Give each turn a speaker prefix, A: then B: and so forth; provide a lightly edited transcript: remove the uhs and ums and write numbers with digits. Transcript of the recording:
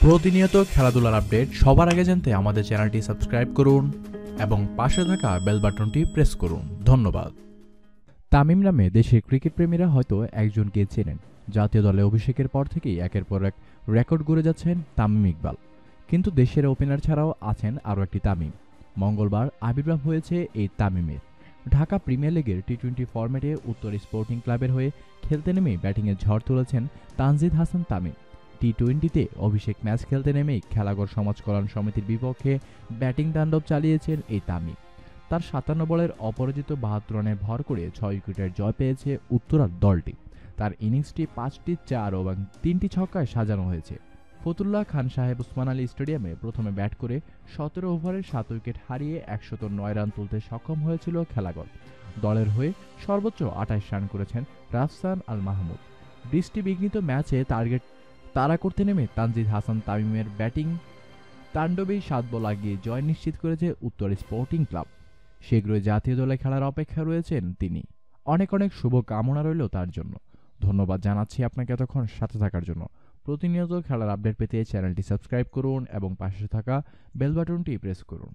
A: প্রতিনিয়ত খেলাধুলার আপডেট সবার আগে জানতে আমাদের চ্যানেলটি সাবস্ক্রাইব করুন এবং পাশে থাকা বেল বাটনটি প্রেস করুন। ধন্যবাদ। তামিম নামে দেশের ক্রিকেট প্রেমীরা হয়তো একজনকে চেনেন। জাতীয় দলে অভিষেকের পর থেকেই একের পর এক রেকর্ড গড়ে যাচ্ছেন তামিম ইকবাল। কিন্তু দেশের ওপেনার ছাড়াও আছেন আরও একটি তামিম। মঙ্গলবার আবির্ভাব হয়েছে এই তামিমের। ঢাকা প্রিমিয়ার লিগের টি-20 ফরম্যাটে উত্তর স্পোর্টিং ক্লাবের হয়ে খেলতে নেমে ব্যাটিংয়ে ঝড় তুলেছেন তানজিদ হাসান তামিম। টি-20তে অভিষেক ম্যাচ খেলতে নেমেই খেলাঘর সমাজ কল্যাণ সমিতির বিপক্ষে ব্যাটিং তাণ্ডব চালিয়েছেন এই তামিম। তার ৫৭ বলের অপরাজিত ৭২ রানে ভর করে ৬ উইকেটের জয় পেয়েছে উত্তরার দলটি। তার ইনিংসটি ৫টি ৪ এবং ৩টি ছক্কায় সাজানো হয়েছে। ফতুল্লাহ খান সাহেব ওসমান আলী স্টেডিয়ামে প্রথমে ব্যাট করে ১৭ ওভারে ৭ উইকেট হারিয়ে ১০৯ রান তুলতে সক্ষম হয়েছিল খেলাঘর। দলের হয়ে সর্বোচ্চ ২৮ রান করেছেন রাফসান আল মাহমুদ। বৃষ্টিবিঘ্নিত ম্যাচে টার্গেট তাড়া করতে নেমে তানজিদ হাসান তামিমের ব্যাটিং তাণ্ডবেই ৭ বল আগিয়ে জয় নিশ্চিত করেছে উত্তর স্পোর্টিং ক্লাব। শীঘ্রই জাতীয় দলে খেলার অপেক্ষায় রয়েছেন তিনি। অনেক অনেক শুভ কামনা রইল তার জন্য। ধন্যবাদ জানাচ্ছি আপনাকে এতক্ষণ সাথে থাকার জন্য। প্রতিনিয়ত খেলার আপডেট পেতে চ্যানেলটি সাবস্ক্রাইব করুন এবং পাশে থাকা বেল বাটনটি প্রেস করুন।